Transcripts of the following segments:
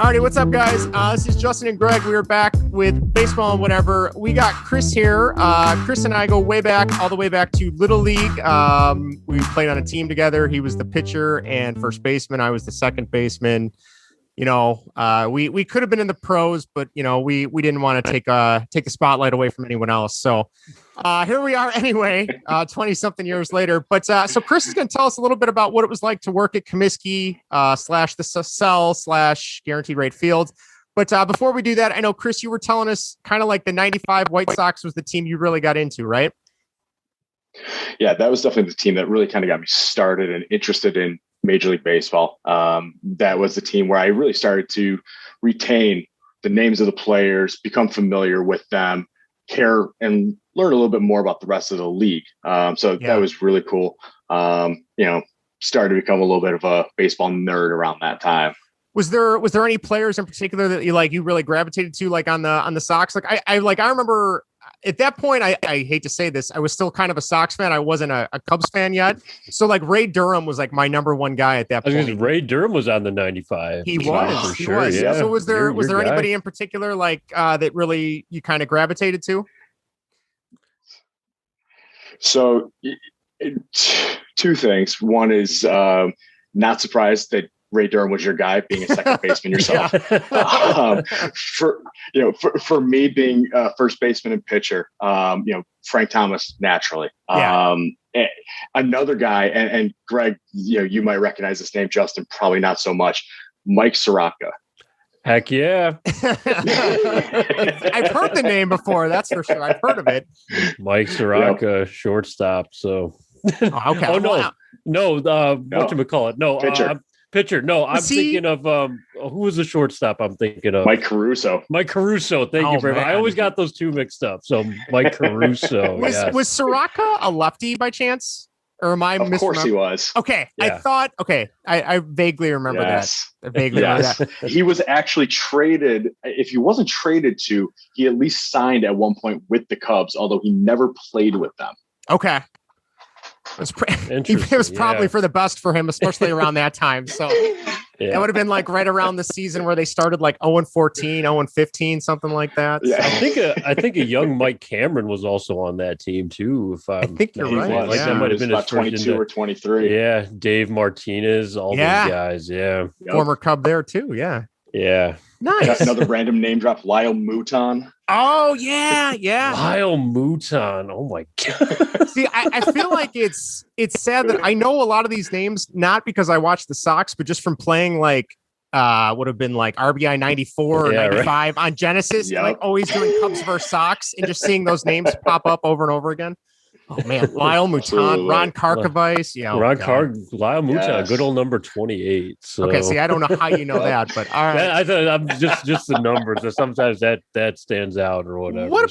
Alrighty, what's up, guys? This is Justin and Greg. We are back with baseball and whatever. We got Chris here. Chris and I go way back, all the way back to Little League. We played on a team together. He was the pitcher and first baseman. I was the second baseman. You know, we could have been in the pros, but you know, we didn't want to take the spotlight away from anyone else. So here we are anyway, 20 something years later. But so Chris is going to tell us a little bit about what it was like to work at Comiskey / the Cell / Guaranteed Rate Field. But before we do that, I know, Chris, you were telling us kind of like the 95 White Sox was the team you really got into, right? Yeah, that was definitely the team that really kind of got me started and interested in Major League Baseball. That was the team where I really started to retain the names of the players, become familiar with them, care, and learn a little bit more about the rest of the league. That was really cool. Started to become a little bit of a baseball nerd around that time. Was there any players in particular that you really gravitated to, like on the Sox? Like I remember at that point, I hate to say this, I was still kind of a Sox fan. I wasn't a Cubs fan yet. So like Ray Durham was like my number one guy at that point. Ray Durham was on the 95. He was. For sure. Yeah. So was there anybody in particular like that really you kind of gravitated to? So two things. One is not surprised that Ray Durham was your guy, being a second baseman yourself. For me being a first baseman and pitcher, Frank Thomas naturally. Another guy, and Greg, you might recognize this name. Justin, probably not so much. Mike Soroka. Heck yeah! I've heard the name before. That's for sure. I've heard of it. Mike Soroka, shortstop. So, okay. Oh no. Whatchamacallit? No, pitcher. No, I'm thinking of who was the shortstop? I'm thinking of Mike Caruso. Thank you very much. I always got those two mixed up. So Mike Caruso. Was Soroka a lefty by chance? Or am I misremembering? Of course he was. Okay. Yeah. I thought, I vaguely remember that. Remember that. He was actually traded. If he wasn't traded to, he at least signed at one point with the Cubs, although he never played with them. Okay. It was probably for the best for him, especially around that time. So that would have been like right around the season where they started like 0-14, 0-15, something like that. Yeah. So. I think a young Mike Cameron was also on that team too. I think you're right. Like that might have been about 22 or 23. Yeah, Dave Martinez, all those guys. Yeah, former Cub there too. Yeah. Yeah. Nice. Another random name drop, Lyle Mouton. Oh, yeah. Lyle Mouton. Oh, my God. See, I feel like it's sad that I know a lot of these names, not because I watched the Sox, but just from playing like would have been like RBI 94 or 95 on Genesis, like always doing Cubs versus Sox and just seeing those names pop up over and over again. Oh man, Lyle Mouton, Ron Karkovice, Lyle Mouton, good old number 28. So. Okay, see, I don't know how you know that, but all right. I thought I'm just the numbers. So sometimes that stands out or whatever. What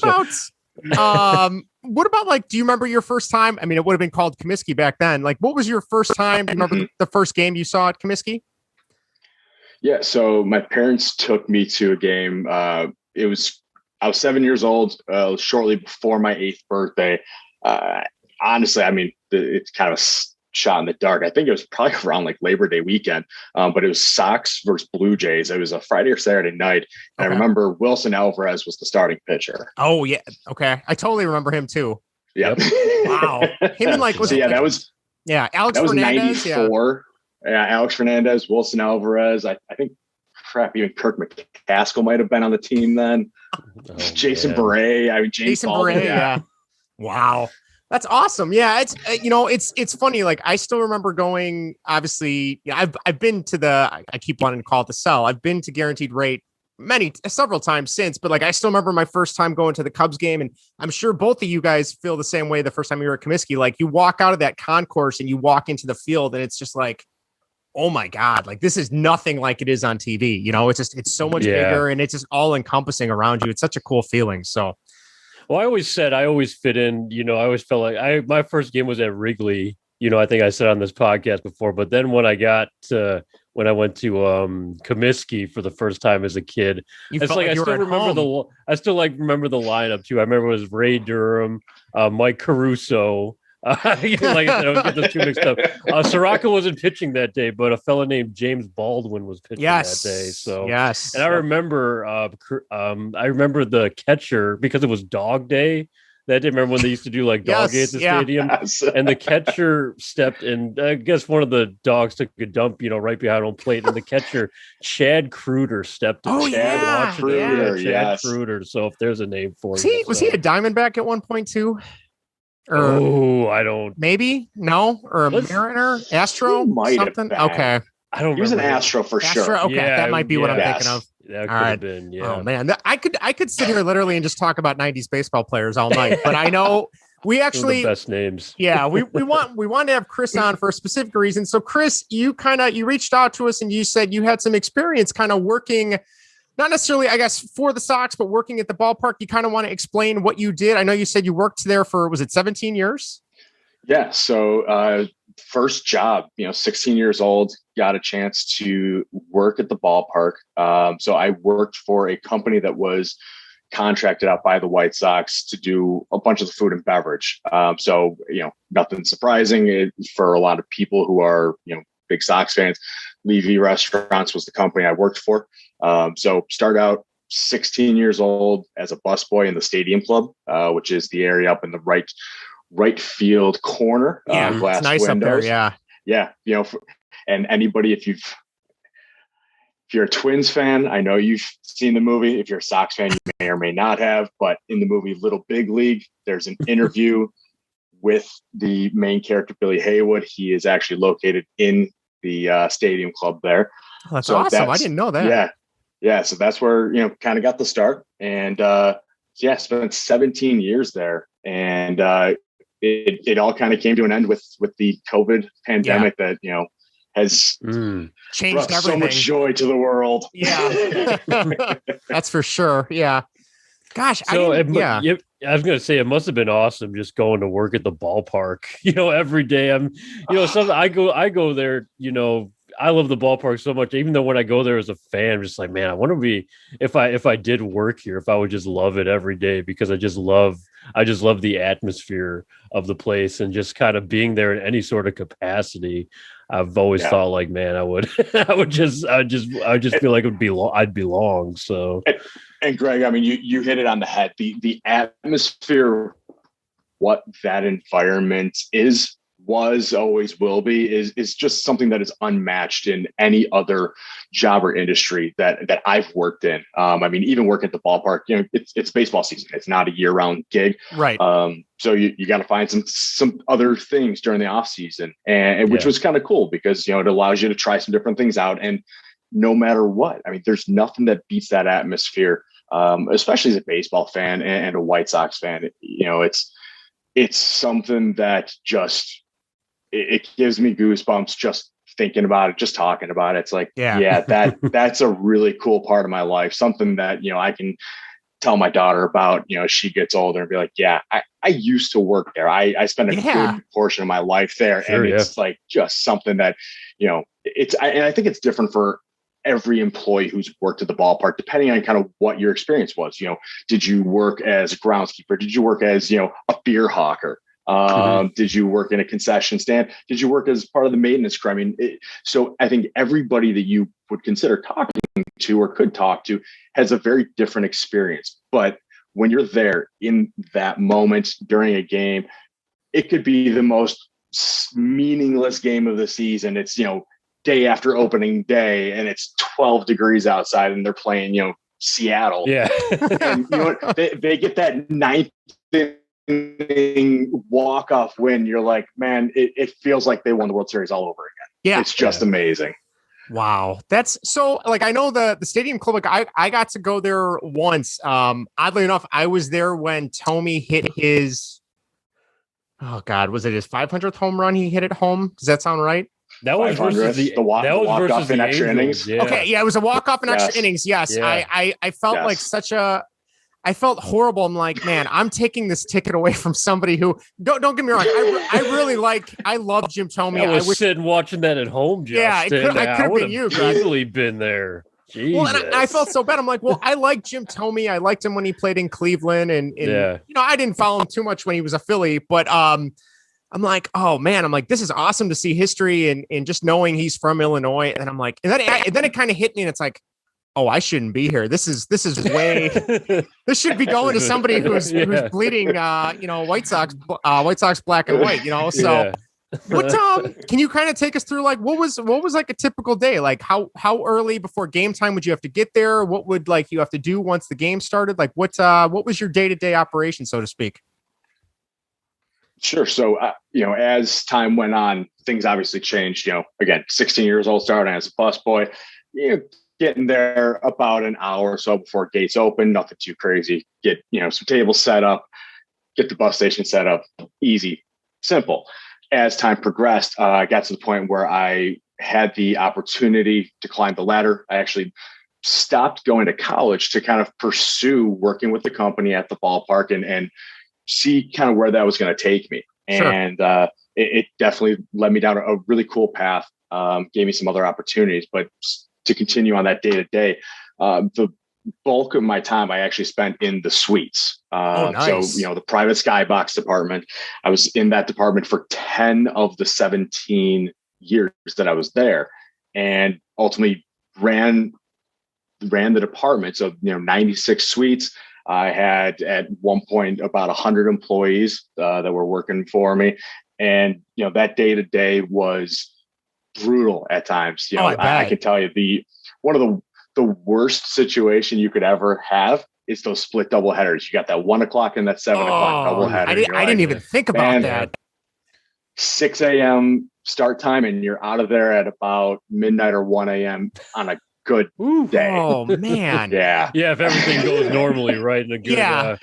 about like? Do you remember your first time? I mean, it would have been called Comiskey back then. Like, what was your first time? Do you remember the first game you saw at Comiskey? Yeah, so my parents took me to a game. I was 7 years old, shortly before my 8th birthday. Honestly, I mean, it's kind of a shot in the dark. I think it was probably around like Labor Day weekend, but it was Sox versus Blue Jays. It was a Friday or Saturday night. And I remember Wilson Alvarez was the starting pitcher. Oh yeah. Okay. I totally remember him too. Yep. Wow. Him and like, Alex Fernandez. 94. Yeah. Alex Fernandez, Wilson Alvarez. I think even Kirk McCaskill might've been on the team then. Jason Beret. Jason Beret. Yeah. Wow. That's awesome. Yeah. It's funny. Like I still remember going, obviously, I've been to I keep wanting to call it the Cell. I've been to Guaranteed Rate several times since, but like, I still remember my first time going to the Cubs game. And I'm sure both of you guys feel the same way the first time you were at Comiskey. Like you walk out of that concourse and you walk into the field and it's just like, oh my God, like this is nothing like it is on TV. It's so much bigger and it's just all encompassing around you. It's such a cool feeling. So, well, I always fit in, I always felt like my first game was at Wrigley, I think I said on this podcast before, but then when I went to Comiskey for the first time as a kid, I still remember the lineup too. I remember it was Ray Durham, Mike Caruso, Like I said, I don't get those two mixed up. Soraka wasn't pitching that day, but a fella named James Baldwin was pitching that day. So yes, and I remember, I remember the catcher because it was Dog Day. That day, remember when they used to do like dog day at the stadium, and the catcher stepped in. I guess one of the dogs took a dump, right behind home plate, and the catcher Chad Kruder stepped in. Chad Kruder. So if there's a name for him, was he a Diamondback at one point too? Or I don't. Maybe no, or a Mariner, Astro, something. Okay, I don't. He was an Astro for sure. Okay, that might be what I'm thinking of. That could have been, yeah. Oh man, I could sit here literally and just talk about 90s baseball players all night, but I know we actually the best names. Yeah, we want to have Chris on for a specific reason. So Chris, you reached out to us and you said you had some experience kind of working, not necessarily, I guess, for the Sox, but working at the ballpark. You kind of want to explain what you did. I know you said you worked there for, was it 17 years? Yeah. So first job, 16 years old, got a chance to work at the ballpark. So I worked for a company that was contracted out by the White Sox to do a bunch of the food and beverage. So, nothing surprising for a lot of people who are, big Sox fans. Levy Restaurants was the company I worked for. So started out 16 years old as a busboy in the Stadium Club, which is the area up in the right field corner. Glass it's nice windows. up there. Yeah. And anybody, if you're a Twins fan, I know you've seen the movie. If you're a Sox fan, you may or may not have. But in the movie Little Big League, there's an interview with the main character, Billy Haywood. He is actually located in the Stadium Club there. Oh, that's awesome. I didn't know that. Yeah. So that's where, kind of got the start. And spent 17 years there. And it all kind of came to an end with the COVID pandemic that, has changed everything. So much joy to the world. Yeah, that's for sure. Yeah. Gosh. So I was going to say it must have been awesome just going to work at the ballpark, every day. Something I go there, I love the ballpark so much. Even though when I go there as a fan, I'm just like, man, I want to be, if I did work here, if I would just love it every day, because I just love the atmosphere of the place and just kind of being there in any sort of capacity. I've always thought like, man, I just feel like I'd belong. So. And Greg, you hit it on the head. The atmosphere, what that environment was, always will be, is just something that is unmatched in any other job or industry that I've worked in. Even working at the ballpark, it's baseball season. It's not a year-round gig. Right. So you got to find some other things during the off season, and which was kind of cool because, it allows you to try some different things out. And no matter what, there's nothing that beats that atmosphere, especially as a baseball fan and a White Sox fan. It's something that just, it gives me goosebumps just thinking about it, just talking about it. It's like, that's a really cool part of my life. Something that, I can tell my daughter about, as she gets older and be like, I used to work there. I spent a good portion of my life there. Sure, and it's like just something that, and I think it's different for every employee who's worked at the ballpark, depending on kind of what your experience was. Did you work as a groundskeeper? Did you work as, a beer hawker? Did you work in a concession stand? Did you work as part of the maintenance crew? So I think everybody that you would consider talking to or could talk to has a very different experience. But when you're there in that moment during a game, it could be the most meaningless game of the season. It's, day after opening day and it's 12 degrees outside and they're playing, Seattle. Yeah. And they get that ninth walk-off win. You're like, man, it feels like they won the World Series all over again. Yeah. It's just amazing. Wow. That's so, I know the Stadium Club, I got to go there once. Oddly enough, I was there when Tommy hit his, was it his 500th home run he hit at home? Does that sound right? That was versus the walk-off in extra innings. Yeah. Okay, it was a walk-off in extra innings. Yes, yeah. I felt like I felt horrible. I'm like, man, I'm taking this ticket away from somebody who don't get me wrong. I love Jim Thome. I was sitting watching that at home. Justin. Yeah, I could have been you. Easily been there. Jesus. Well, and I felt so bad. I'm like, well, I like Jim Thome. I liked him when he played in Cleveland, and I didn't follow him too much when he was a Philly, but I'm like, oh man, I'm like, this is awesome to see history and just knowing he's from Illinois. And I'm like, and then it kind of hit me, and it's like, oh, I shouldn't be here. This is way. This should be going to somebody who's bleeding, White Sox black and white, So, Yeah. what can you kind of take us through? Like, what was like a typical day? Like, how early before game time would you have to get there? What would you have to do once the game started? Like, what was your day-to-day operation, so to speak? Sure. So, as time went on, things obviously changed. Again, 16 years old, starting as a busboy, getting there about an hour or so before gates open. Nothing too crazy. Get some tables set up, get the bus station set up. Easy, simple. As time progressed, I got to the point where I had the opportunity to climb the ladder. I actually stopped going to college to kind of pursue working with the company at the ballpark and see kind of where that was going to take me. Sure. And it definitely led me down a really cool path, gave me some other opportunities. But to continue on that day-to-day, the bulk of my time I actually spent in the suites. Nice. So, the private skybox department, I was in that department for 10 of the 17 years that I was there, and ultimately ran the department. So, 96 suites. I had at one point about 100 employees that were working for me. And, that day to day was brutal at times. I can tell you one of the worst situation you could ever have is those split double headers. You got that 1 o'clock and that 7 o'clock double header. I didn't even think about that. 6 a.m. start time, and you're out of there at about midnight or 1 a.m. on a good day. Oh man. Yeah. Yeah. If everything goes normally, right. In a good,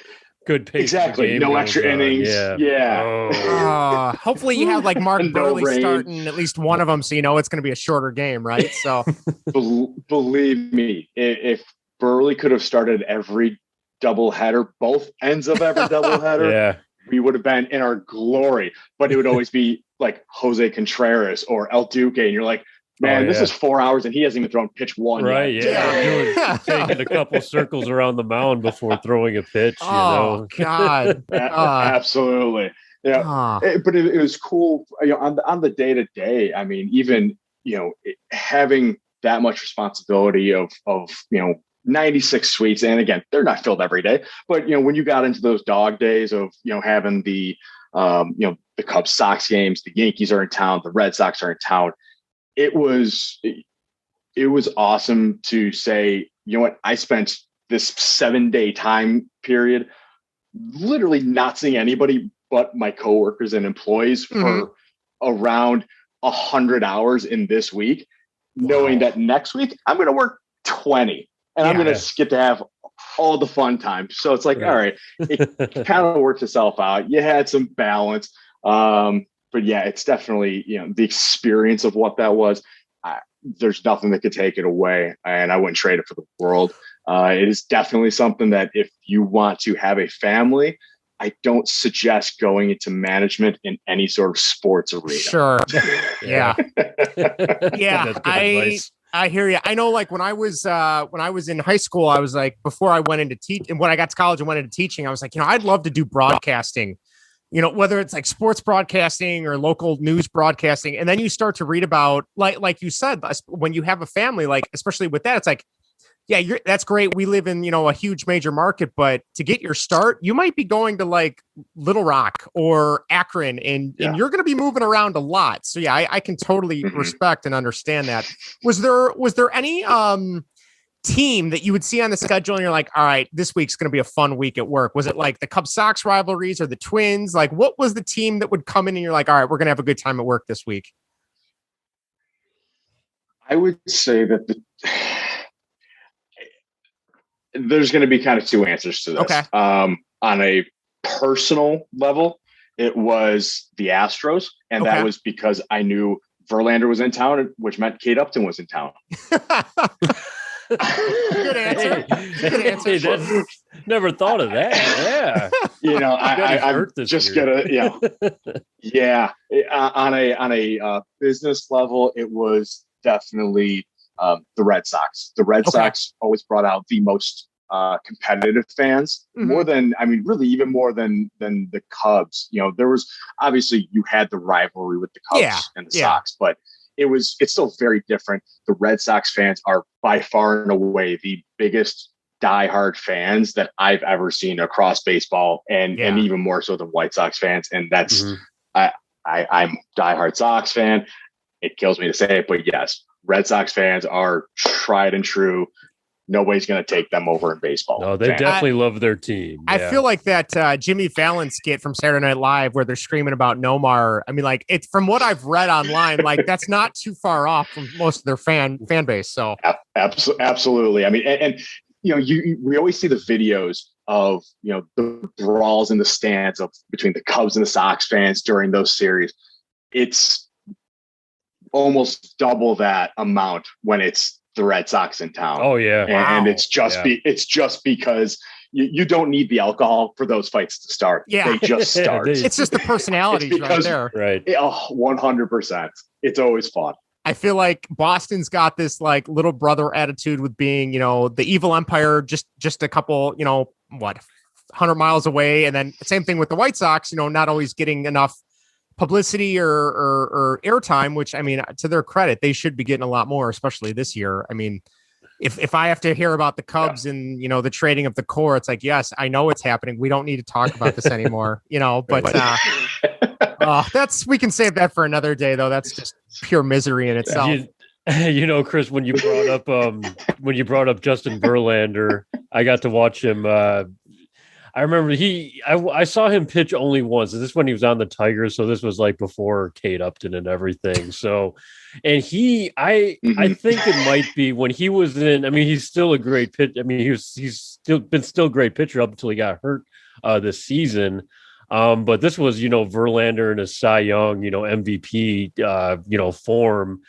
good pace. Exactly. No extra innings. Yeah. Oh. Hopefully you have like Mark Burley starting at least one of them, so it's going to be a shorter game, right? So believe me, if Burley could have started every doubleheader, both ends of every doubleheader, we would have been in our glory. But it would always be like Jose Contreras or El Duque, and you're like, man, this is 4 hours and he hasn't even thrown pitch one right, yet. Taking a couple circles around the mound before throwing a pitch. God. Absolutely. Yeah. But it was cool, on the day to day. I mean, even, having that much responsibility of 96 suites. And again, they're not filled every day, but when you got into those dog days of, having the Cubs Sox games, the Yankees are in town, the Red Sox are in town. It was awesome to say, I spent this 7-day time period literally not seeing anybody but my coworkers and employees for around 100 hours in this week, knowing that next week I'm going to work 20 and I'm going to get to have all the fun time. So it's like, all right, it kind of worked itself out. You had some balance. But yeah, it's definitely, the experience of what that was. There's nothing that could take it away, and I wouldn't trade it for the world. It is definitely something that if you want to have a family, I don't suggest going into management in any sort of sports arena. Sure. Yeah. I hear you. I know, like when I was in high school, I was like, before I went into and when I got to college and went into teaching, I was like, I'd love to do broadcasting. Whether it's like sports broadcasting or local news broadcasting. And then you start to read about, like you said, when you have a family, like, especially with that, it's like, that's great. We live in, a huge major market, but to get your start, you might be going to like Little Rock or Akron and you're going to be moving around a lot. So I can totally respect and understand that. Was there any, team that you would see on the schedule and you're like, all right, this week's going to be a fun week at work? Was it like the Cubs Sox rivalries or the Twins? Like, what was the team that would come in and you're like, all right, we're going to have a good time at work this week? I would say that there's going to be kind of two answers to this. Okay. On a personal level, it was the Astros, and that was because I knew Verlander was in town, which meant Kate Upton was in town. Good answer. Good answer. Never thought of that. Yeah. I'm just gonna, on a business level, it was definitely the Red Sox. The Red Sox always brought out the most competitive fans, more than, I mean, really even more than the Cubs. You know, there was obviously, you had the rivalry with the Cubs and the Sox, but it's still very different. The Red Sox fans are by far and away the biggest diehard fans that I've ever seen across baseball, and even more so than White Sox fans. And that's I'm a diehard Sox fan. It kills me to say it, but yes, Red Sox fans are tried and true. Nobody's going to take them over in baseball. No, they definitely love their team. I feel like that Jimmy Fallon skit from Saturday Night Live where they're screaming about Nomar. I mean, like, it's from what I've read online, like that's not too far off from most of their fan base. So absolutely. I mean, and you know, we always see the videos of, you know, the brawls in the stands between the Cubs and the Sox fans during those series. It's almost double that amount when it's the Red Sox in town. Oh yeah. And it's just because you don't need the alcohol for those fights to start. Yeah. They just start. It's just the personalities right there. Right. 100%. It's always fun. I feel like Boston's got this like little brother attitude with being, you know, the evil empire, just a couple, you know, 100 miles away. And then same thing with the White Sox, you know, not always getting enough publicity or airtime, which, I mean, to their credit, they should be getting a lot more, especially this year. I mean, if I have to hear about the Cubs and, you know, the trading of the core, it's like, yes, I know it's happening. We don't need to talk about this anymore, you know, but we can save that for another day, though. That's just pure misery in itself. You know, Chris, when you brought up Justin Verlander, I got to watch him. I remember I saw him pitch only once. And this is when he was on the Tigers. So this was like before Kate Upton and everything. So, and I think it might be when he was in, I mean, he's still a great pitch. I mean, he's been a great pitcher up until he got hurt this season. But this was, you know, Verlander in a Cy Young, you know, MVP, you know, form.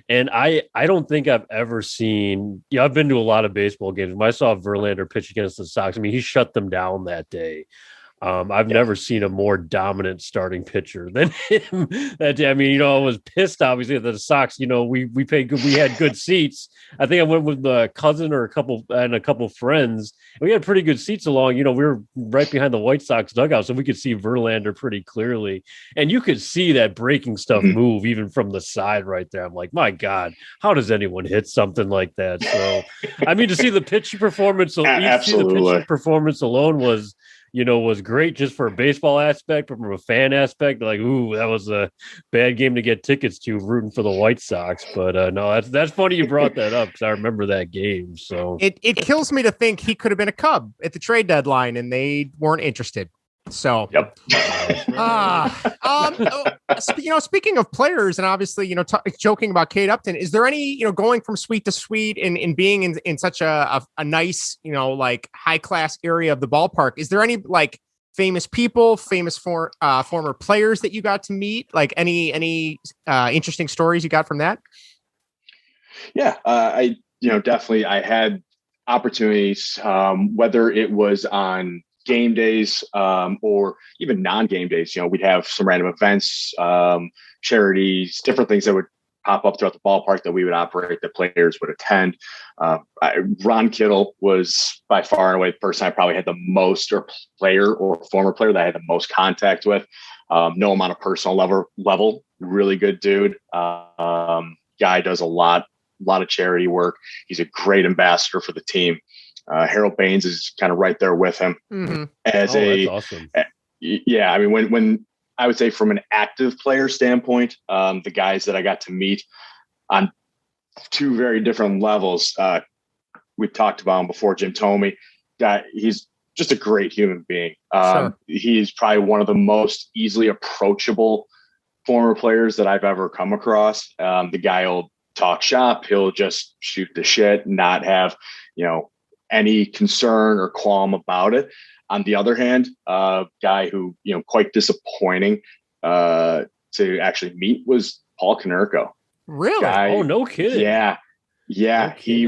And I don't think I've ever seen, I've been to a lot of baseball games. When I saw Verlander pitch against the Sox, I mean, he shut them down that day. I've never seen a more dominant starting pitcher than him that day. I mean, you know, I was pissed, obviously, that the Sox, you know, we had good seats. I think I went with a cousin or a couple friends. We had pretty good seats along. You know, we were right behind the White Sox dugout, so we could see Verlander pretty clearly. And you could see that breaking stuff move even from the side right there. I'm like, my God, how does anyone hit something like that? So, I mean, to see the pitching performance, alone was great just for a baseball aspect, but from a fan aspect, like, ooh, that was a bad game to get tickets to, rooting for the White Sox. But no, that's funny you brought that up because I remember that game. So it kills me to think he could have been a Cub at the trade deadline and they weren't interested. So, yep. You know, speaking of players and obviously, you know, joking about Kate Upton, is there any, you know, going from suite to suite and being in such a nice, you know, like high class area of the ballpark, is there any like famous people, former players that you got to meet? Like any interesting stories you got from that? Yeah, I definitely I had opportunities, whether it was on game days or even non-game days. You know, we'd have some random events, charities, different things that would pop up throughout the ballpark that we would operate, that players would attend. Ron Kittle was by far and away the person I probably had the most, or player or former player that I had the most contact with. No amount of personal level, really good dude. Guy does a lot of charity work. He's a great ambassador for the team. Harold Baines is kind of right there with him that's awesome. Yeah. I mean, when I would say from an active player standpoint, the guys that I got to meet on two very different levels, we talked about him before. Jim Thome, he's just a great human being. Sure. He's probably one of the most easily approachable former players that I've ever come across. The guy will talk shop. He'll just shoot the shit, not have, you know, any concern or qualm about it. On the other hand, guy who, you know, quite disappointing to actually meet was Paul Konerko. Really? Oh, no kidding. Yeah. No he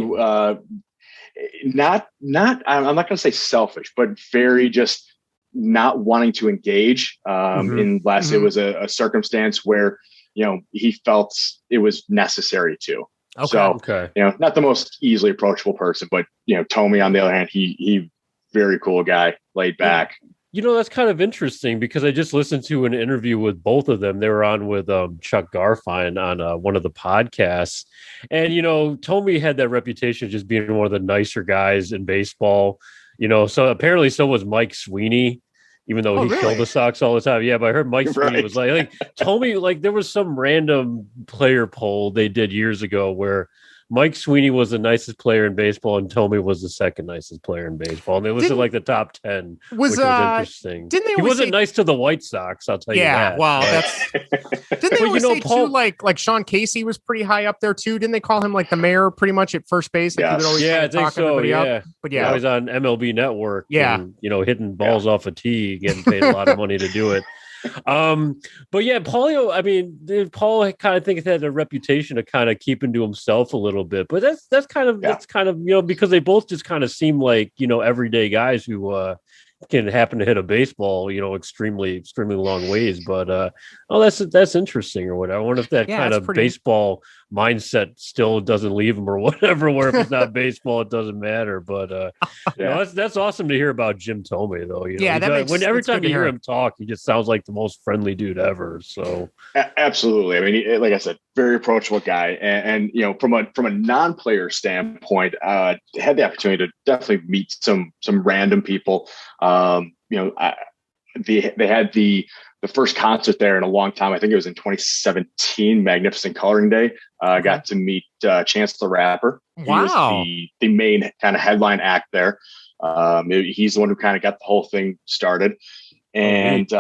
not I'm not going to say selfish, but very just not wanting to engage unless it was a circumstance where, you know, he felt it was necessary to. Okay. So, not the most easily approachable person, but, Tommy, on the other hand, he very cool guy, laid back. That's kind of interesting because I just listened to an interview with both of them. They were on with Chuck Garfien on one of the podcasts. And, Tommy had that reputation of just being one of the nicer guys in baseball. So apparently so was Mike Sweeney, even though he killed the Sox all the time. Yeah, but I heard Mike Sweeney was like Tommy, there was some random player poll they did years ago where Mike Sweeney was the nicest player in baseball, and Tommy was the second nicest player in baseball. And they listed the top 10, which was interesting. He wasn't nice to the White Sox, I'll tell you that. Yeah, well, that's. Didn't they always say too, like Sean Casey was pretty high up there too? Didn't they call him like the mayor pretty much at first base? Like, I think so. Yeah, but he was on MLB Network. Yeah, and, hitting balls off a tee, getting paid a lot of money to do it. But yeah, Paul, Paul kind of think had a reputation of kind of keeping to himself a little bit, but that's kind of because they both just kind of seem like everyday guys who can happen to hit a baseball extremely long ways. But that's interesting or whatever. I wonder if that kind of baseball mindset still doesn't leave him or whatever, where if it's not baseball it doesn't matter. But that's awesome to hear about Jim Thome though. Every time you hear him talk, he just sounds like the most friendly dude ever. So absolutely. I mean, like I said, very approachable guy, and from a non-player standpoint, had the opportunity to definitely meet some random people. They had the first concert there in a long time. I think it was in 2017, Magnificent Coloring Day. I got to meet Chance the Rapper. He was the main kind of headline act there. He's the one who kind of got the whole thing started. And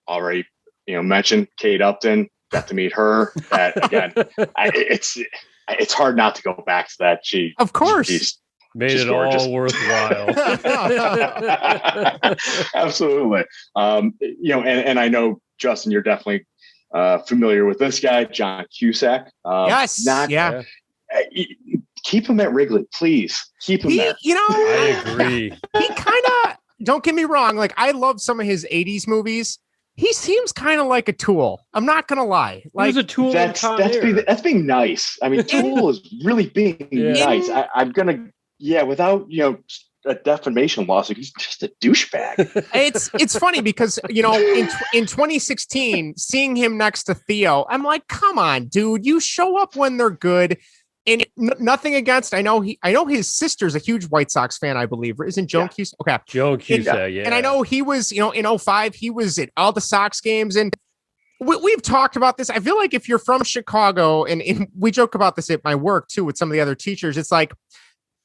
already, mentioned Kate Upton. Got to meet her. That again, it's hard not to go back to that. Of course. She's made it gorgeous. All worthwhile. Absolutely. And I know, Justin, you're definitely familiar with this guy, John Cusack. Yes. Keep him at Wrigley, please. Keep him there. I agree. He kind of, don't get me wrong, like I love some of his 80s movies. He seems kind of like a Tool. I'm not gonna lie. Like he's a Tool. That's being nice. I mean, Tool is really being nice. I'm gonna. Yeah, without a defamation lawsuit, he's just a douchebag. It's funny because in 2016, seeing him next to Theo, I'm like, come on, dude, you show up when they're good. And nothing against. I know his sister's a huge White Sox fan, I believe. Isn't Joan Cusack? Okay, Joan Cusack. Yeah, and I know he was, in 2005, he was at all the Sox games, and we've talked about this. I feel like if you're from Chicago, and we joke about this at my work too with some of the other teachers, it's like.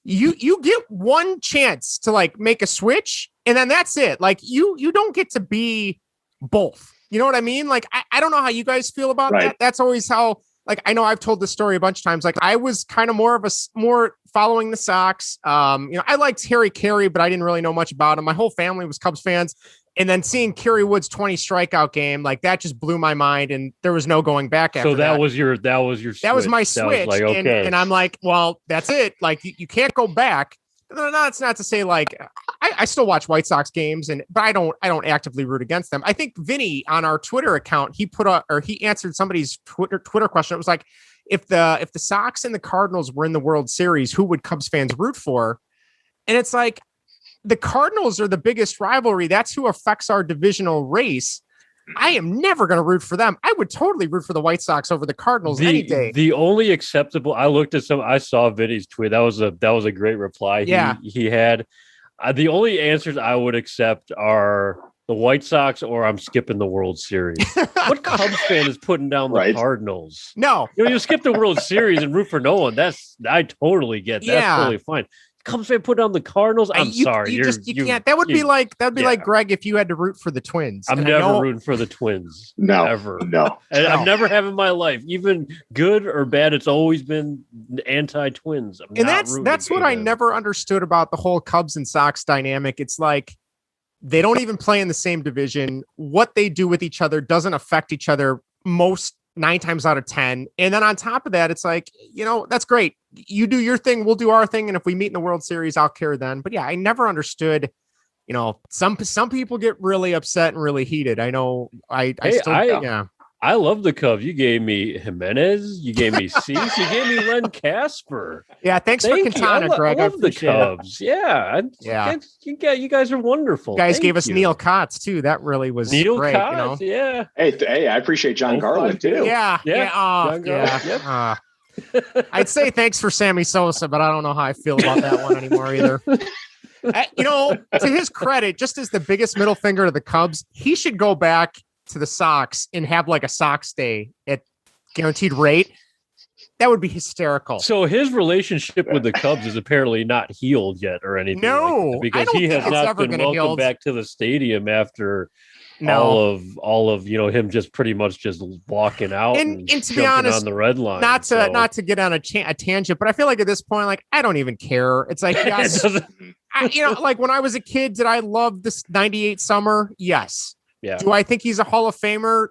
You get one chance to like make a switch and then that's it. Like you don't get to be both. You know what I mean? Like, I don't know how you guys feel about that. That's always how, like, I know I've told this story a bunch of times. Like I was kind of more following the Sox. I liked Harry Carey, but I didn't really know much about him. My whole family was Cubs fans. And then seeing Kerry Wood's 20 strikeout game, like that just blew my mind, and there was no going back after that. So that was your switch. That was my switch. Like, okay. And I'm like, well, that's it. Like you can't go back. No, it's not to say like I still watch White Sox games, but I don't actively root against them. I think Vinny on our Twitter account, he answered somebody's Twitter question. It was like, if the Sox and the Cardinals were in the World Series, who would Cubs fans root for? And it's like, the Cardinals are the biggest rivalry. That's who affects our divisional race. I am never going to root for them. I would totally root for the White Sox over the Cardinals any day. The only acceptable, I saw Vinny's tweet. That was a great reply. He had. The only answers I would accept are the White Sox or I'm skipping the World Series. What Cubs fan is putting down the Cardinals? No. You skip the World Series and root for no one. I totally get that. That's totally fine. Cubs fan put on the Cardinals. I'm sorry. You can't. That would be like Greg if you had to root for the Twins. I'm never rooting for the Twins. No, ever. No. I've never have in my life, even good or bad. It's always been anti-Twins. And that's what I never understood about the whole Cubs and Sox dynamic. It's like they don't even play in the same division. What they do with each other doesn't affect each other 9 times out of 10. And then on top of that, it's like, that's great. You do your thing, we'll do our thing. And if we meet in the World Series, I'll care then. But yeah, I never understood, some people get really upset and really heated. I know I I love the Cubs. You gave me Jimenez. You gave me Cease. You gave me Len Casper. Yeah, thanks for Quintana, Greg. I love the Cubs. Yeah, you guys are wonderful. You guys gave us Neil Kotz too. That really was Neil great. Kotz, Hey, I appreciate John Garland too. Yeah. John Garland. Yep. I'd say thanks for Sammy Sosa, but I don't know how I feel about that one anymore either. To his credit, just as the biggest middle finger to the Cubs, he should go back to the Sox and have like a Sox day at guaranteed rate. That would be hysterical. So his relationship with the Cubs is apparently not healed yet or anything. No, because he has not been welcomed back to the stadium after all of him just pretty much just walking out and to be honest on the red line. Not to get on a tangent, but I feel like at this point, like I don't even care. It's like yes, like when I was a kid, did I love this '98 summer? Yes. Yeah. Do I think he's a Hall of Famer?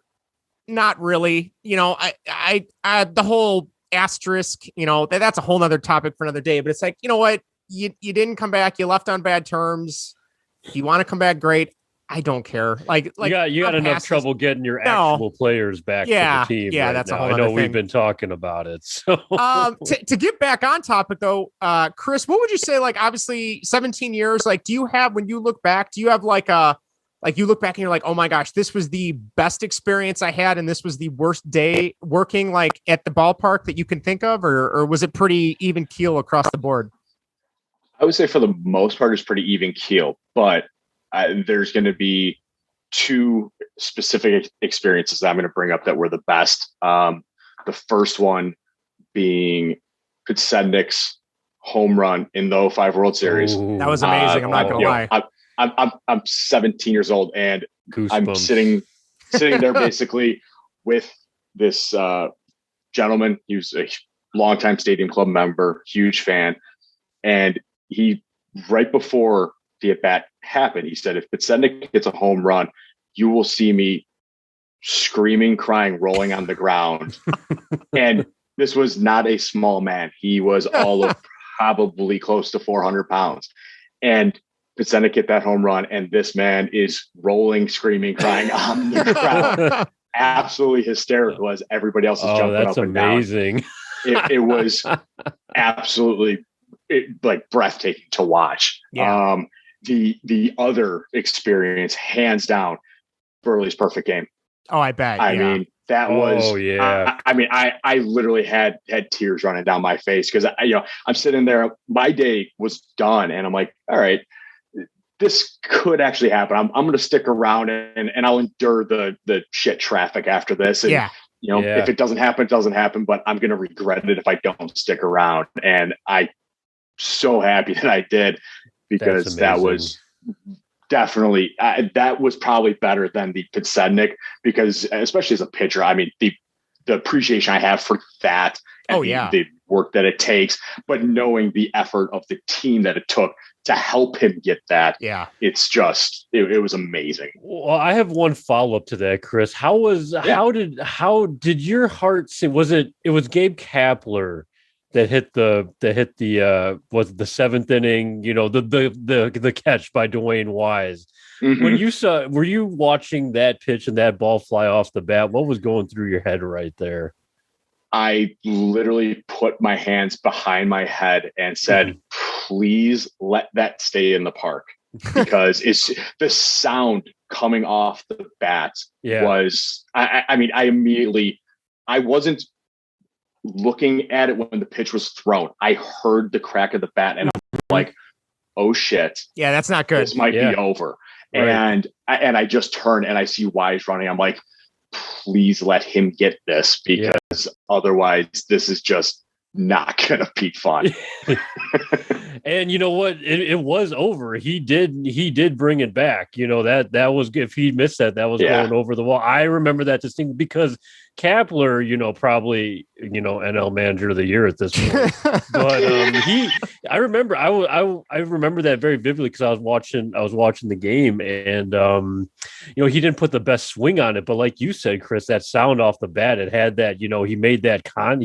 Not really. I the whole asterisk. That's a whole nother topic for another day. But it's like, you know what? You didn't come back. You left on bad terms. If you want to come back, great. I don't care. Like you got enough trouble getting your actual players back to the team. Yeah, right that's now. a whole other thing. We've been talking about it. So to get back on topic though, Chris, what would you say? Like obviously 17 years, like do you have, when you look back, do you have like you look back and you're like, oh my gosh, this was the best experience I had and this was the worst day working like at the ballpark that you can think of, or was it pretty even keel across the board? I would say for the most part, it's pretty even keel, but there's going to be two specific experiences that I'm going to bring up that were the best. The first one being Pitsennik's home run in the 05 World Series. Ooh. That was amazing. I'm not going to lie. I'm 17 years old and Goosebumps. I'm sitting there basically with this gentleman. He was a longtime Stadium Club member, huge fan. And he, right before the at-bat happened, he said, if Pitsennik gets a home run, you will see me screaming, crying, rolling on the ground. And this was not a small man. He was all of probably close to 400 pounds. And Pitsennik hit that home run, and this man is rolling, screaming, crying on the ground. Absolutely hysterical as everybody else is jumping up and down. That's amazing. It was absolutely like breathtaking to watch. Yeah. The other experience, hands down, Burley's perfect game. Oh, I bet. I mean, that was. Oh yeah. I literally had tears running down my face because I'm sitting there. My day was done, and I'm like, all right, this could actually happen. I'm going to stick around and I'll endure the shit traffic after this. And, if it doesn't happen, it doesn't happen, but I'm going to regret it if I don't stick around. And I'm so happy that I did, because that was definitely, that was probably better than the Pitsennik, because especially as a pitcher, I mean, the appreciation I have for that and the work that it takes, but knowing the effort of the team that it took to help him get that. Yeah. It's just, it was amazing. Well, I have one follow-up to that, Chris. How did your heart sing? Was it was Gabe Kapler that hit the was the seventh inning, the catch by Dwayne Wise. Mm-hmm. When were you watching that pitch and that ball fly off the bat? What was going through your head right there? I literally put my hands behind my head and said, please let that stay in the park, because it's the sound coming off the bat was, I wasn't looking at it when the pitch was thrown. I heard the crack of the bat and I'm like, oh shit. Yeah, that's not good. This might be over. Right. And I just turned and I see Wise running. I'm like, please let him get this, because otherwise this is just not gonna be fun. And you know what? It was over. He did bring it back. That was, if he missed that was going over the wall. I remember that distinctly because Kapler, probably, NL Manager of the Year at this point. But I remember I remember that very vividly because I was watching the game, and he didn't put the best swing on it, but like you said, Chris, that sound off the bat, it had that, he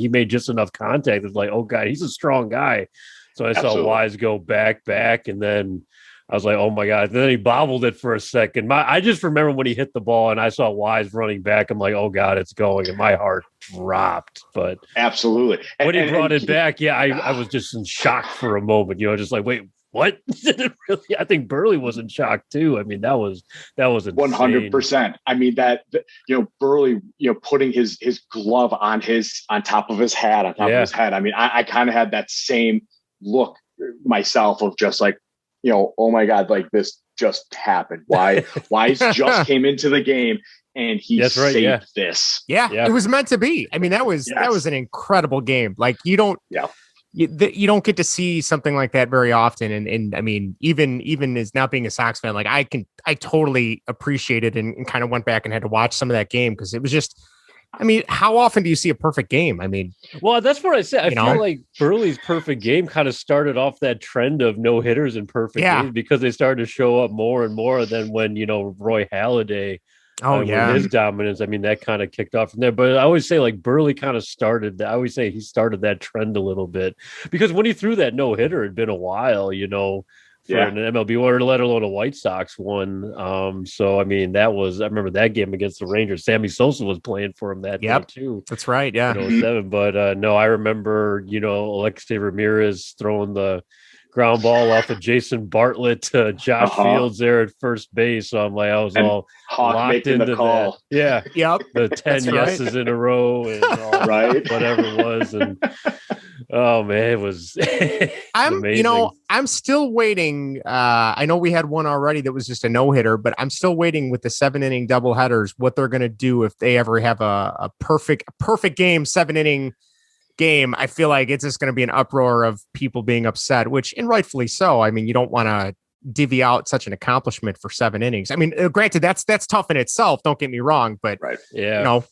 made just enough contact. It's like, oh God, he's a strong guy. So I saw Wise go back, and then I was like, oh my God. And then he bobbled it for a second. I just remember when he hit the ball and I saw Wise running back. I'm like, oh God, it's going. And my heart dropped. But absolutely. When he brought it back, I was just in shock for a moment, just like, wait, what? Did it really? I think Burley was in shock too. I mean, that was insane. 100%. I mean, that, Burley, putting his glove on top of his hat, of his head. I mean, I kind of had that same look myself of just like, oh my God, like this just happened. Wise just came into the game and he saved this. Yeah, it was meant to be. I mean, that was an incredible game. Like you don't get to see something like that very often. And I mean, even as not being a Sox fan, like I totally appreciate it and kind of went back and had to watch some of that game because it was just, I mean, how often do you see a perfect game? I mean, well, that's what I said. I feel like Burley's perfect game kind of started off that trend of no hitters in perfect games because they started to show up more and more than when, Roy Halladay, with his dominance. I mean, that kind of kicked off from there. But I always say like Burley kind of started that. I always say he started that trend a little bit because when he threw that no hitter, it'd been a while, for an MLB or let alone a White Sox one. So I mean, I remember that game against the Rangers. Sammy Sosa was playing for him that day too. That's right. Yeah. 07. But no, I remember, Alexei Ramirez throwing the ground ball off of Jason Bartlett to Josh Fields there at first base. So I'm like, I was all locked into the call. That. Yeah. Yep. The 10 yeses in a row and all whatever it was. And oh man, it was amazing. I'm still waiting. I know we had one already that was just a no-hitter, but I'm still waiting with the 7-inning doubleheaders, what they're going to do if they ever have a perfect game, 7-inning game. I feel like it's just going to be an uproar of people being upset, and rightfully so. I mean, you don't want to divvy out such an accomplishment for 7 innings. I mean, granted, that's tough in itself. Don't get me wrong, but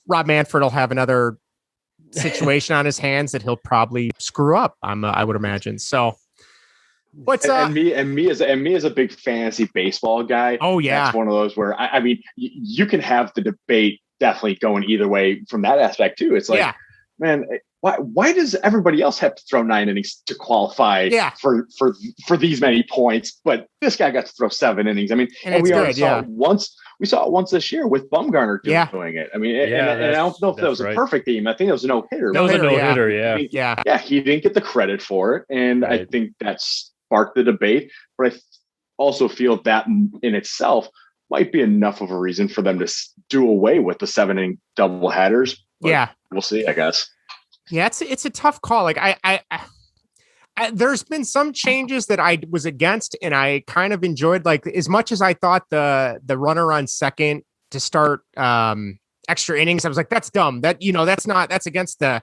Rob Manfred will have another situation on his hands that he'll probably screw up. I would imagine. So, and me as a big fantasy baseball guy. Oh yeah, that's one of those where I mean, you can have the debate definitely going either way from that aspect too. It's like, man. Why does everybody else have to throw 9 innings to qualify for these many points, but this guy got to throw 7 innings? I mean, and we already saw it once. We saw it once this year with Bumgarner doing it. I mean, and I don't know if that was a perfect game. I think it was a no-hitter. That was a no-hitter, yeah. He didn't get the credit for it, and I think that sparked the debate. But I also feel that in itself might be enough of a reason for them to do away with the 7-inning doubleheaders. We'll see, I guess. Yeah, it's a tough call. Like I there's been some changes that I was against and I kind of enjoyed, like as much as I thought the runner on second to start extra innings. I was like, that's dumb. That's against the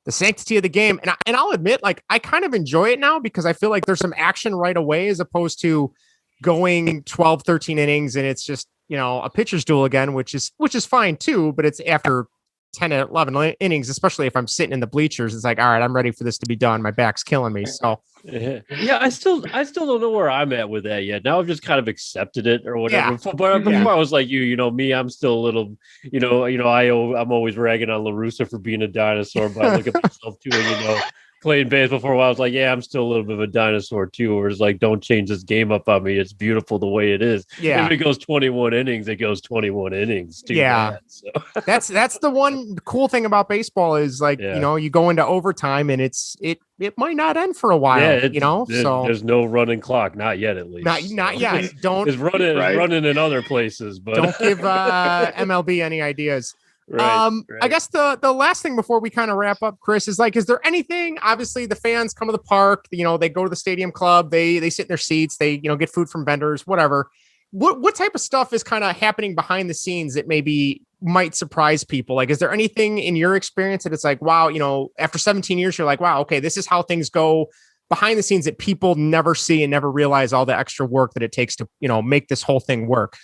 sanctity of the game. And I'll admit, like, I kind of enjoy it now because I feel like there's some action right away as opposed to going 12, 13 innings. And it's just, a pitcher's duel again, which is fine too, but it's after 10 or 11 innings, especially if I'm sitting in the bleachers. It's like, all right, I'm ready for this to be done. My back's killing me. So yeah, I still don't know where I'm at with that yet. Now I've just kind of accepted it or whatever. But before I was like me, I'm still a little, I'm always ragging on LaRussa for being a dinosaur, but I look at myself too, and playing baseball for a while, I was like, yeah, I'm still a little bit of a dinosaur too. Where it's like, don't change this game up on me. It's beautiful the way it is. Yeah. If it goes 21 innings, it goes 21 innings. Too bad, so. That's the one cool thing about baseball is like, you go into overtime and it might not end for a while, so there's no running clock. Not yet, at least. Not yet. Don't. It's running in other places, but don't give MLB any ideas. Right. I guess the last thing before we kind of wrap up, Chris, is like, is there anything? Obviously, the fans come to the park. They go to the stadium club. They sit in their seats. They get food from vendors, whatever. What type of stuff is kind of happening behind the scenes that maybe might surprise people? Like, is there anything in your experience that it's like, wow, after 17 years, you're like, wow, okay, this is how things go behind the scenes that people never see and never realize all the extra work that it takes to make this whole thing work.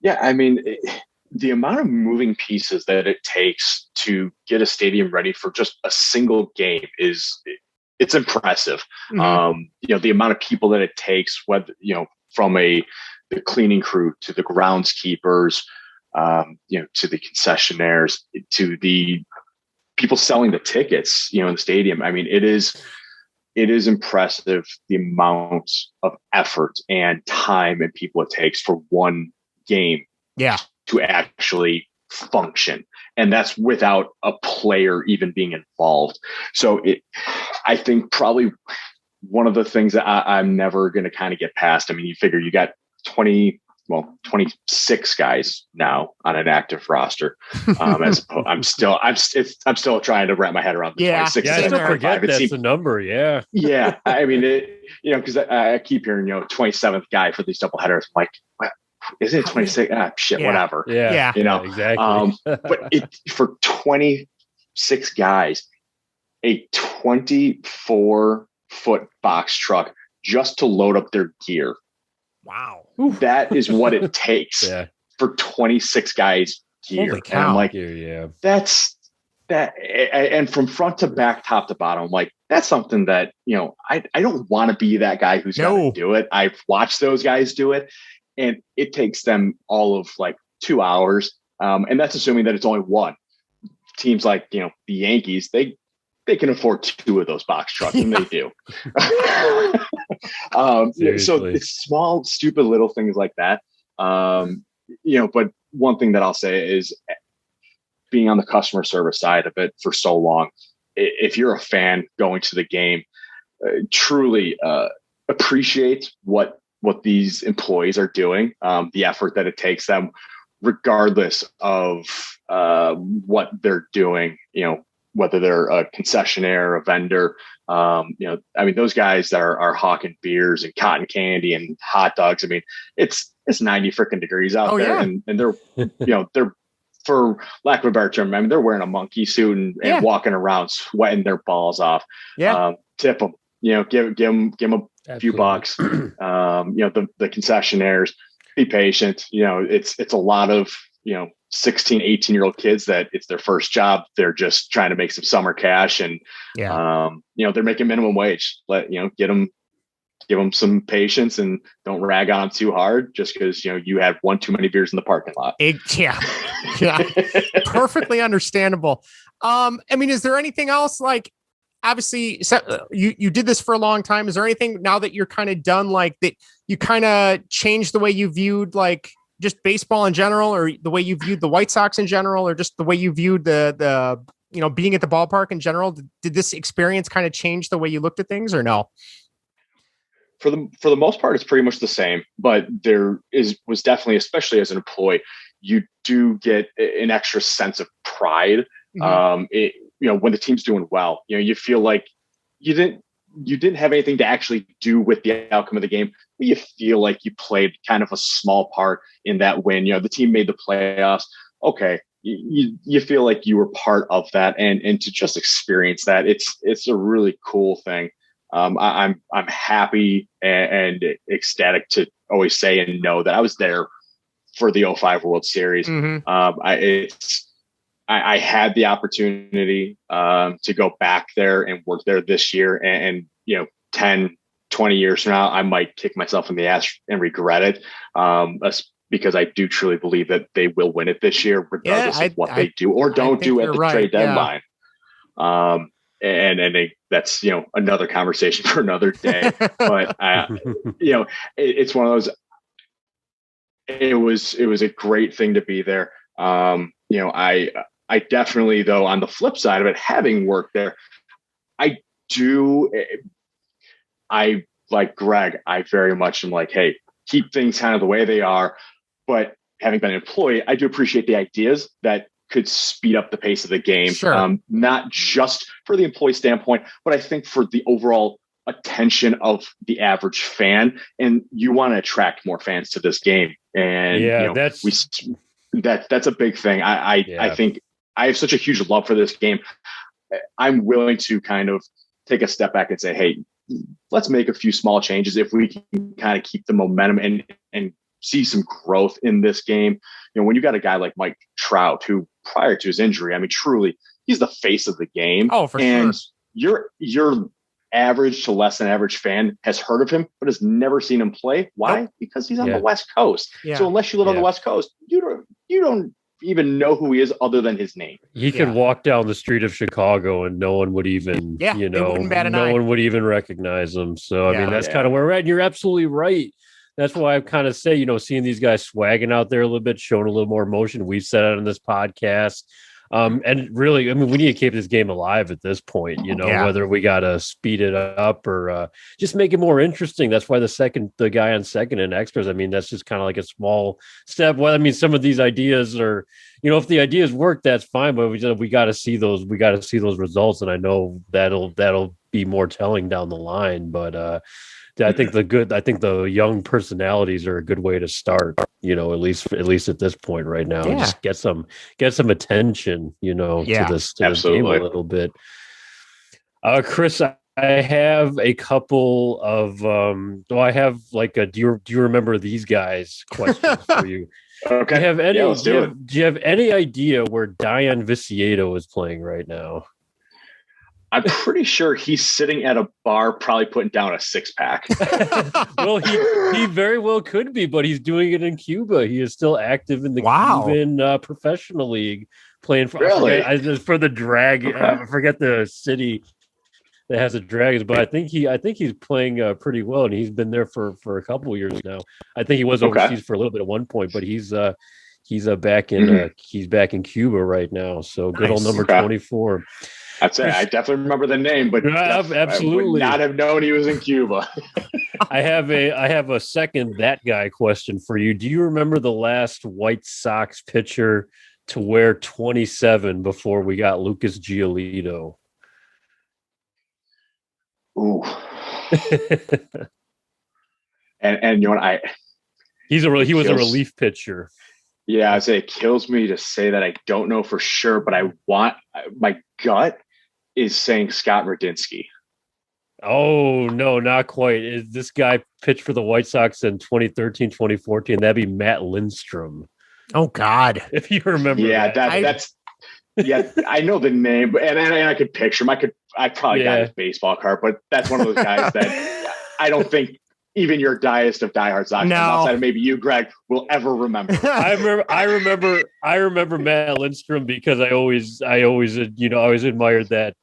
Yeah, I mean. The amount of moving pieces that it takes to get a stadium ready for just a single game it's impressive. Mm-hmm. The amount of people that it takes, whether, from the cleaning crew to the groundskeepers, to the concessionaires, to the people selling the tickets, in the stadium. I mean, it is it is impressive the amount of effort and time and people it takes for one game to actually function. And that's without a player even being involved. So I think probably one of the things that I'm never going to kind of get past. I mean, you figure you got 26 guys now on an active roster. I'm still trying to wrap my head around the 26. Yeah, I still forget that's the number. Yeah. Yeah. I mean, because I keep hearing, 27th guy for these doubleheaders. I'm like, what? Is it 26? Whatever. Yeah. Exactly. But for 26 guys, a 24-foot box truck just to load up their gear. Wow. That is what it takes for 26 guys gear. Holy cow. And I'm like, that's that. And from front to back, top to bottom, I'm like, that's something that, I don't want to be that guy who's going to do it. I've watched those guys do it, and it takes them all of like 2 hours. And that's assuming that it's only one. Teams like, the Yankees, they can afford 2 of those box trucks, and they do. So it's small, stupid little things like that. But one thing that I'll say is, being on the customer service side of it for so long, if you're a fan going to the game, truly appreciate what these employees are doing, the effort that it takes them, regardless of what they're doing, whether they're a concessionaire, a vendor. I mean, those guys that are hawking beers and cotton candy and hot dogs. I mean, it's 90 freaking degrees out there, and they're, they're, for lack of a better term, I mean, they're wearing a monkey suit and walking around sweating their balls off. Tip them, give them a few bucks. The concessionaires, be patient. It's a lot of, 16, 18-year-old kids that it's their first job. They're just trying to make some summer cash, and they're making minimum wage. Give them some patience, and don't rag on them too hard just because you had one too many beers in the parking lot. Perfectly understandable. I mean, is there anything else, like, obviously you did this for a long time? Is there anything now that you're kind of done, like, that you kind of changed the way you viewed, like, just baseball in general, or the way you viewed the White Sox in general, or just the way you viewed the being at the ballpark in general? Did this experience kind of change the way you looked at things, or no? For the most part, it's pretty much the same, but was definitely, especially as an employee, you do get an extra sense of pride. When the team's doing well, you feel like you didn't have anything to actually do with the outcome of the game, but you feel like you played kind of a small part in that win. The team made the playoffs. Okay. You feel like you were part of that, and to just experience that, it's a really cool thing. I'm happy and ecstatic to always say and know that I was there for the 2005 World Series. I had the opportunity to go back there and work there this year, and 10, 20 years from now, I might kick myself in the ass and regret it, because I do truly believe that they will win it this year, regardless of what they do or don't do at the trade deadline. And that's, another conversation for another day. But, it's one of those, it was a great thing to be there. I definitely, though, on the flip side of it, having worked there, I like Greg, I very much am like, hey, keep things kind of the way they are. But having been an employee, I do appreciate the ideas that could speed up the pace of the game. Sure. Not just for the employee standpoint, but I think for the overall attention of the average fan. And you want to attract more fans to this game. And that's a big thing. I think I have such a huge love for this game. I'm willing to kind of take a step back and say, hey, let's make a few small changes if we can kind of keep the momentum and see some growth in this game. When you got a guy like Mike Trout, who prior to his injury, I mean, truly, he's the face of the game. Oh, for sure. Your average to less than average fan has heard of him, but has never seen him play. Why? Nope. Because he's on the West Coast. Yeah. So unless you live on the West Coast, you don't even know who he is other than his name. He could walk down the street of Chicago and no one would even, no one would even recognize him. So, I mean, that's kind of where we're at. And you're absolutely right. That's why I kind of say, seeing these guys swagging out there a little bit, showing a little more emotion. We've said it on this podcast. And really, I mean, we need to keep this game alive at this point, whether we got to speed it up or just make it more interesting. That's why the guy on second and extras, I mean, that's just kind of like a small step. Well, I mean, some of these ideas are, if the ideas work, that's fine, but we got to see those, results. And I know that'll be more telling down the line, but, I think the young personalities are a good way to start, at least at this point right now. Yeah. Just get some attention, to this game a little bit. Chris, I have a couple of I have like a do you remember these guys questions for you. Okay. Do you have any idea where Dion Viciedo is playing right now? I'm pretty sure he's sitting at a bar, probably putting down a 6-pack. Well, he very well could be, but he's doing it in Cuba. He is still active in the Cuban professional league, playing for for the Drag. Okay. I forget the city that has the Dragons, but I think he's playing pretty well, and he's been there for a couple of years now. I think he was overseas for a little bit at one point, but he's back in Cuba right now. So good old number 24. I'd say I definitely remember the name, but absolutely I would not have known he was in Cuba. I have a second that guy question for you. Do you remember the last White Sox pitcher to wear 27 before we got Lucas Giolito? Ooh. and you know what? He was a relief pitcher. Yeah, I'd say it kills me to say that I don't know for sure, but my gut is saying Scott Radinsky. Oh, no, not quite. This guy pitched for the White Sox in 2013, 2014. That'd be Matt Lindstrom. Oh, God. If you remember. Yeah, that's I know the name, and I could picture him. I probably got his baseball card, but that's one of those guys that I don't think even your diehest of diehard Sox fans outside of maybe you, Greg, will ever remember. I remember Matt Lindstrom because I always admired that,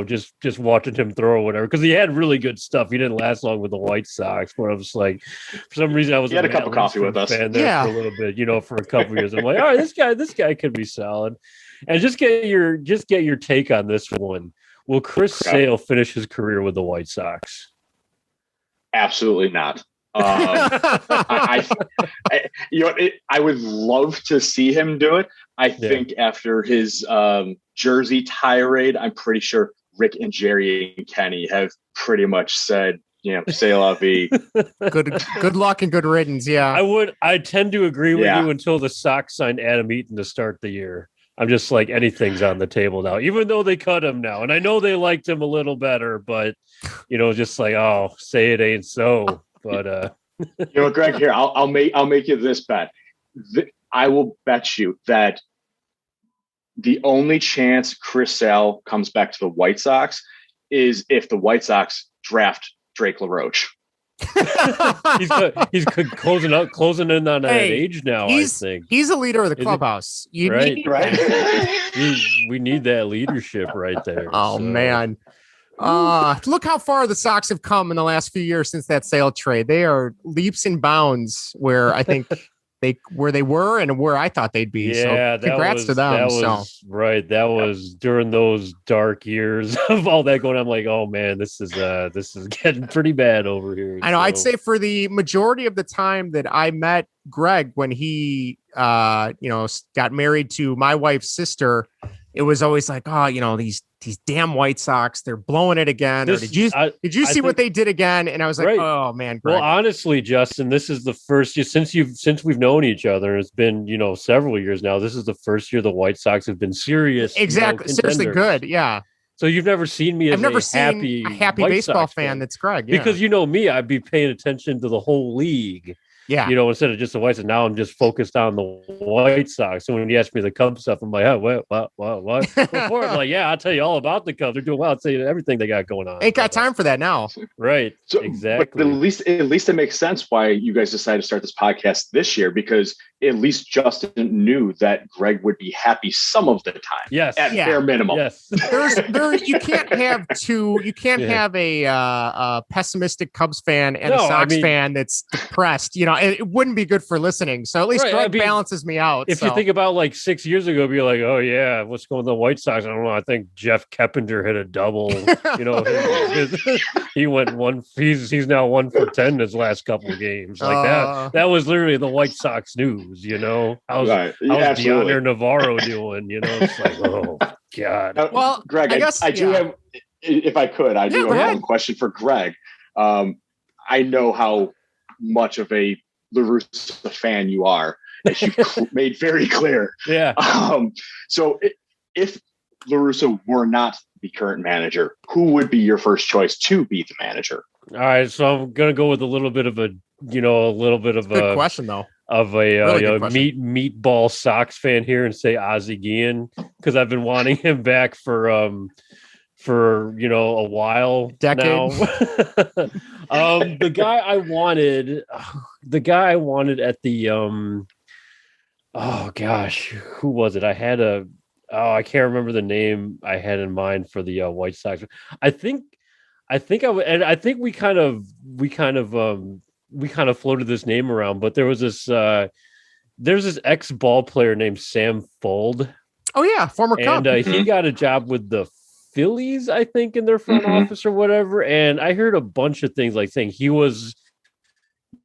just watching him throw or whatever, because he had really good stuff. He didn't last long with the White Sox, but I was like, for some reason I was a cup of coffee with us fan there for a little bit, for a couple of years. I'm like, all right, this guy could be solid. And just get your take on this one. Will Chris Sale finish his career with the White Sox? Absolutely not. I would love to see him do it. I think after his jersey tirade, I'm pretty sure Rick and Jerry and Kenny have pretty much said, say la vie. Good luck and good riddance. Yeah, I tend to agree with you until the Sox signed Adam Eaton to start the year. I'm just like, anything's on the table now, even though they cut him now. And I know they liked him a little better, but, just like, say it ain't so. But, Greg, here, I'll make you this bet. I will bet you that the only chance Chris Sale comes back to the White Sox is if the White Sox draft Drake LaRoche. he's closing in on that age now. I think he's a leader of the clubhouse. Right. We need that leadership right there. Oh man, look how far the Sox have come in the last few years since that Sale trade. They are leaps and bounds where I think where they were and where I thought they'd be. Yeah, so congrats to them. That was during those dark years of all that going on. I'm like, oh man, this is getting pretty bad over here. I know. I'd say for the majority of the time that I met Greg when he got married to my wife's sister, it was always like, these damn White Sox, they're blowing it again. Did you see what they did again? And I was like, oh man, Greg. Well, honestly, Justin, this is the first year since we've known each other. It's been, several years now. This is the first year the White Sox have been serious. Exactly. Seriously good. Yeah. So you've never seen me as a happy baseball fan. That's Greg. Yeah. Because me, I'd be paying attention to the whole league. Yeah. Instead of just the White Sox, now I'm just focused on the White Sox. So when you ask me the Cubs stuff, I'm like, oh, what? Before, I'm like, yeah, I'll tell you all about the Cubs. They're doing well. I'll tell you everything they got going on. Ain't got time for that now. Right. So, exactly. But at least it makes sense why you guys decided to start this podcast this year, because at least Justin knew that Greg would be happy some of the time. Yes. At bare minimum. Yes. You can't have a pessimistic Cubs fan and a Sox fan that's depressed. It wouldn't be good for listening. So at least Greg balances me out. If you think about like 6 years ago, be like, oh yeah, what's going on with the White Sox? I don't know. I think Jeff Keppinger hit a double. He went one. He's now 1 for 10 in his last couple of games. Like that was literally the White Sox news. How's DeAndre Navarro doing? It's like, oh God. Well, Greg, I do have, if I could, I do have one question for Greg. I know how much of a La Russa fan you are, as you've made very clear. Yeah. So if La Russa were not the current manager, who would be your first choice to be the manager? All right, so I'm gonna go with a little bit of a good question though. Of a meatball Sox fan here and say Ozzie Guillen, because I've been wanting him back for a while. Decade. Now. the guy I wanted at the oh gosh, who was it? I can't remember the name I had in mind for the White Sox. I think we kind of floated this name around, but there's this ex ball player named Sam Fold. Oh yeah, former Cub. And he got a job with the Phillies, I think, in their front office or whatever. And I heard a bunch of things like saying he was,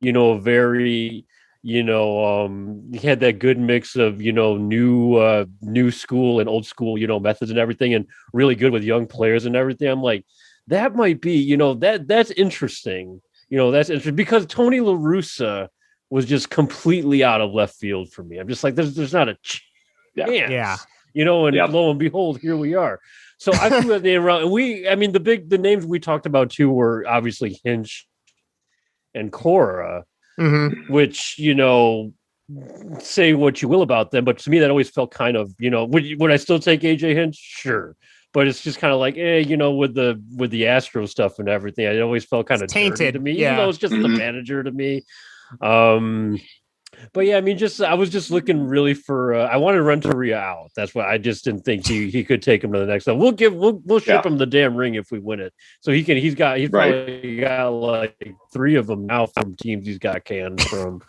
very, he had that good mix of, new school and old school, methods and everything, and really good with young players and everything. I'm like, that might be, that's interesting. That's interesting because Tony La Russa was just completely out of left field for me. I'm just like, there's not a chance. Yeah. Lo and behold, here we are. So I threw that name around, and the names we talked about too were obviously Hinch and Cora, which, say what you will about them, but to me that always felt kind of, would I still take AJ Hinch? Sure. But it's just kind of like, with the Astro stuff and everything, it always felt kind of tainted to me. Even though it's just the manager to me. But yeah, I was just looking really for. I wanted Renteria out. That's why I just didn't think he could take him to the next level. We'll ship him the damn ring if we win it. So he's probably got like 3 of them now from teams he's got canned from.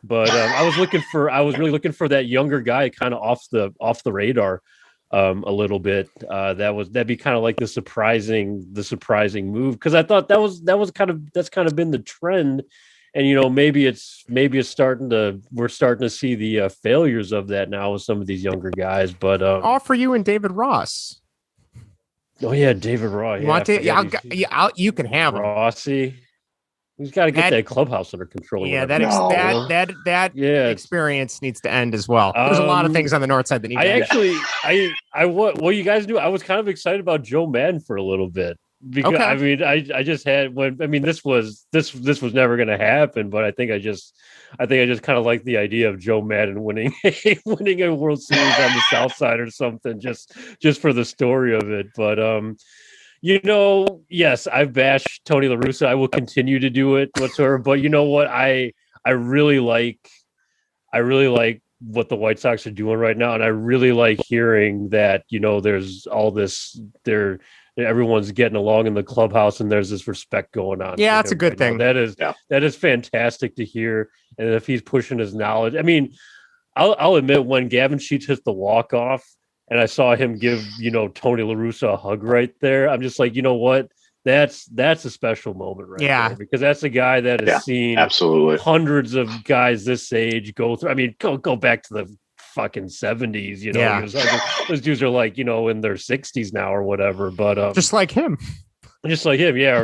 But I was really looking for that younger guy, kind of off the radar. A little bit. That'd be kind of like the surprising move, because I thought that's kind of been the trend, and maybe we're starting to see the failures of that now with some of these younger guys. But all for you and David Ross. Oh yeah, David Ross. You can have him. Rossi. He's got to get that clubhouse under control. Yeah, that experience needs to end as well. There's a lot of things on the north side that need to end. What you guys do, I was kind of excited about Joe Madden for a little bit. Because I just had this was never going to happen, but I think I just kind of like the idea of Joe Madden winning a World Series on the South Side or something, just for the story of it. But yes, I've bashed Tony La Russa. I will continue to do it whatsoever. But you know what? I really like what the White Sox are doing right now, and I really like hearing that there's all this everyone's getting along in the clubhouse and there's this respect going on. Yeah, that's a good thing. That is fantastic to hear. And if he's pushing his knowledge, I'll admit, when Gavin Sheets hit the walk-off and I saw him give, Tony La Russa a hug right there, I'm just like, you know what? That's a special moment right there, because that's a guy that has seen absolutely hundreds of guys this age go through. Go back to the fucking 70s, those dudes are like, in their 60s now or whatever, but just like him, or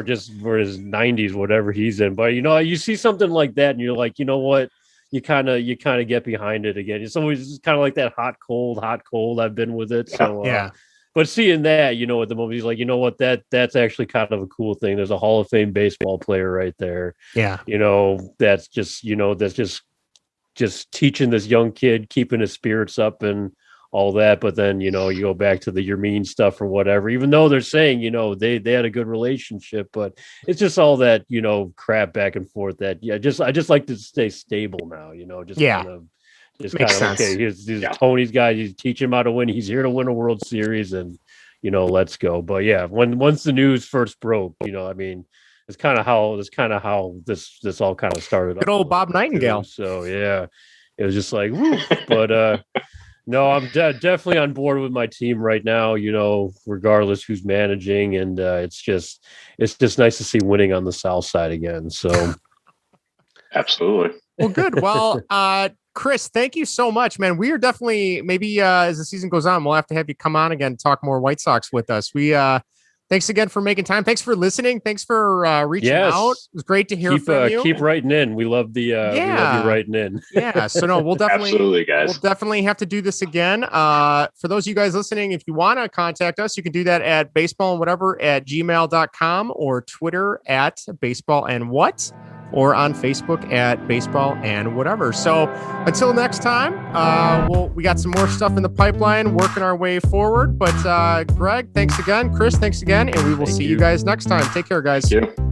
just for his 90s, whatever he's in. But you see something like that and you're like, you know what, you kind of get behind it again. It's always kind of like that hot cold. I've been with it. So but seeing that, at the moment, he's like, you know what, that's actually kind of a cool thing. There's a Hall of Fame baseball player right there. Yeah. That's just teaching this young kid, keeping his spirits up and all that. But then, you go back to the your mean stuff or whatever, even though they're saying, they had a good relationship, but it's just all that, crap back and forth that, I just like to stay stable now, It's Makes kind of sense. okay. He's Tony's guy. He's teaching him how to win. He's here to win a World Series, and let's go. But yeah, once the news first broke, I mean, it's kind of how this all kind of started. Good old Bob Nightingale. So yeah, it was just like, woo. But no, I'm definitely on board with my team right now. Regardless who's managing, and it's just nice to see winning on the South Side again. So absolutely. Well, good. Well, Chris, thank you so much, man. We are definitely maybe as the season goes on, we'll have to have you come on again and talk more White Sox with us. Thanks again for making time. Thanks for listening. Thanks for reaching out. It was great to hear from you. Keep writing in. We love we love you writing in. Yeah. So no, we'll definitely absolutely, guys. We'll definitely have to do this again. For those of you guys listening, if you want to contact us, you can do that at baseballandwhatever@gmail.com or Twitter at baseballandwhat, or on Facebook at Baseball and Whatever. So until next time, we got some more stuff in the pipeline, working our way forward. But Greg, thanks again. Chris, thanks again. And we will see you guys next time. Take care, guys. Thank you.